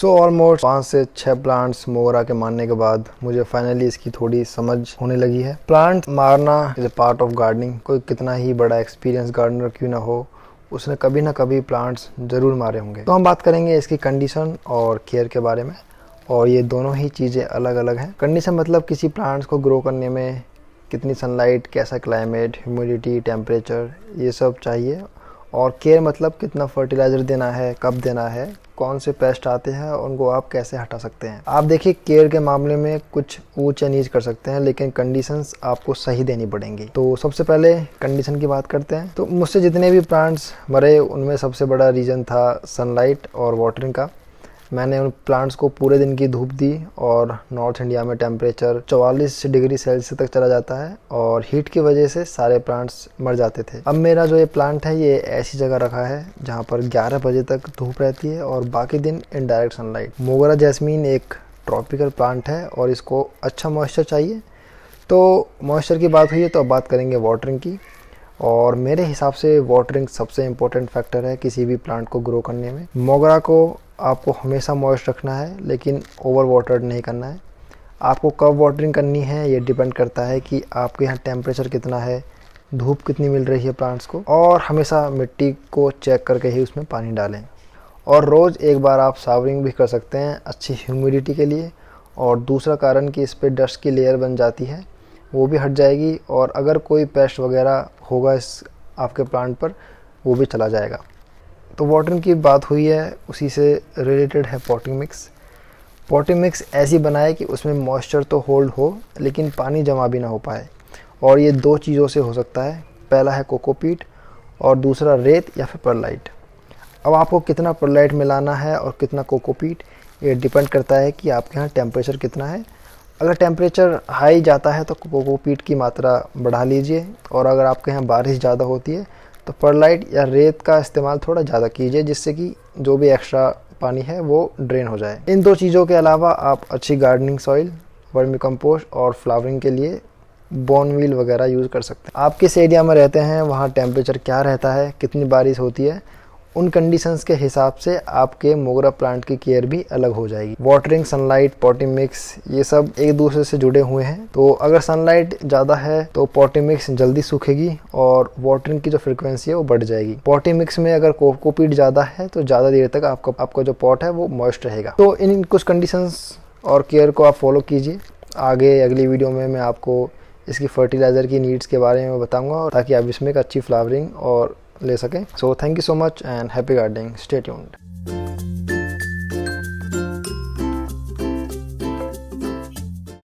So almost 5 से 6 plants मोगरा के मारने के बाद मुझे फाइनली इसकी थोड़ी समझ होने लगी है। प्लांट मारना is a part of gardening. कोई कितना ही बड़ा एक्सपीरियंस गार्डनर क्यों ना हो, उसने कभी ना कभी प्लांट्स जरूर मारे होंगे। तो हम बात करेंगे इसकी कंडीशन और केयर के बारे में, और ये दोनों ही चीज़ें अलग अलग हैं। कंडीशन मतलब किसी प्लांट्स को ग्रो करने में कितनी सनलाइट, कैसा क्लाइमेट, ह्यूमिडिटी, टेम्परेचर, ये सब चाहिए। और केयर मतलब कितना फर्टिलाइज़र देना है, कब देना है, कौन से पेस्ट आते हैं और उनको आप कैसे हटा सकते हैं। आप देखिए, केयर के मामले में कुछ ऊंच या नीच कर सकते हैं, लेकिन कंडीशंस आपको सही देनी पड़ेंगी। तो सबसे पहले कंडीशन की बात करते हैं। तो मुझसे जितने भी प्लांट्स मरे उनमें सबसे बड़ा रीज़न था सनलाइट और वाटरिंग का। मैंने उन प्लांट्स को पूरे दिन की धूप दी, और नॉर्थ इंडिया में टेम्परेचर 44 डिग्री सेल्सियस तक चला जाता है, और हीट की वजह से सारे प्लांट्स मर जाते थे। अब मेरा जो ये प्लांट है ये ऐसी जगह रखा है जहाँ पर 11 बजे तक धूप रहती है और बाकी दिन इनडायरेक्ट सनलाइट। मोगरा जैस्मीन एक ट्रॉपिकल प्लांट है और इसको अच्छा मॉइस्चर चाहिए। तो मॉइस्चर की बात हुई है, तो अब बात करेंगे वाटरिंग की। और मेरे हिसाब से वाटरिंग सबसे इम्पोर्टेंट फैक्टर है किसी भी प्लांट को ग्रो करने में। मोगरा को आपको हमेशा मॉइस्ट रखना है, लेकिन ओवर वाटर्ड नहीं करना है। आपको कब वाटरिंग करनी है ये डिपेंड करता है कि आपके यहाँ टेम्परेचर कितना है, धूप कितनी मिल रही है प्लांट्स को, और हमेशा मिट्टी को चेक करके ही उसमें पानी डालें। और रोज़ एक बार आप सावरिंग भी कर सकते हैं अच्छी ह्यूमिडिटी के लिए। और दूसरा कारण कि इस पर डस्ट की लेयर बन जाती है, वो भी हट जाएगी, और अगर कोई पेस्ट वगैरह होगा इस आपके प्लांट पर, वो भी चला जाएगा। तो वाटरिंग की बात हुई है, उसी से रिलेटेड है पॉटिंग मिक्स। पॉटिंग मिक्स ऐसी बनाए कि उसमें मॉइस्चर तो होल्ड हो, लेकिन पानी जमा भी ना हो पाए। और ये दो चीज़ों से हो सकता है, पहला है कोकोपीट और दूसरा रेत या फिर परलाइट। अब आपको कितना परलाइट मिलाना है और कितना कोकोपीट, ये डिपेंड करता है कि आपके यहाँ टेम्परेचर कितना है। अगर टेम्परेचर हाई जाता है तो कोकोपीट की मात्रा बढ़ा लीजिए, और अगर आपके यहाँ बारिश ज़्यादा होती है तो परलाइट या रेत का इस्तेमाल थोड़ा ज़्यादा कीजिए, जिससे कि जो भी एक्स्ट्रा पानी है वो ड्रेन हो जाए। इन दो चीज़ों के अलावा आप अच्छी गार्डनिंग सॉइल, वर्मी कंपोस्ट और फ्लावरिंग के लिए बोन मील वगैरह यूज़ कर सकते हैं। आप किस एरिया में रहते हैं, वहाँ टेम्परेचर क्या रहता है, कितनी बारिश होती है, उन कंडीशंस के हिसाब से आपके मोगरा प्लांट की केयर भी अलग हो जाएगी। वाटरिंग, सनलाइट, पॉटिंग मिक्स, ये सब एक दूसरे से जुड़े हुए हैं। तो अगर सनलाइट ज़्यादा है तो पॉटिंग मिक्स जल्दी सूखेगी और वाटरिंग की जो फ्रिक्वेंसी है वो बढ़ जाएगी। पॉटिंग मिक्स में अगर कोकोपीट ज़्यादा है तो ज़्यादा देर तक आपका जो पॉट है वो मॉइस्ट रहेगा। तो इन कुछ कंडीशंस और केयर को आप फॉलो कीजिए। आगे अगली वीडियो में मैं आपको इसकी फर्टिलाइज़र की नीड्स के बारे में बताऊँगा, ताकि आप इसमें एक अच्छी फ्लावरिंग और ले सकें। So thank you so much and happy gardening. Stay tuned.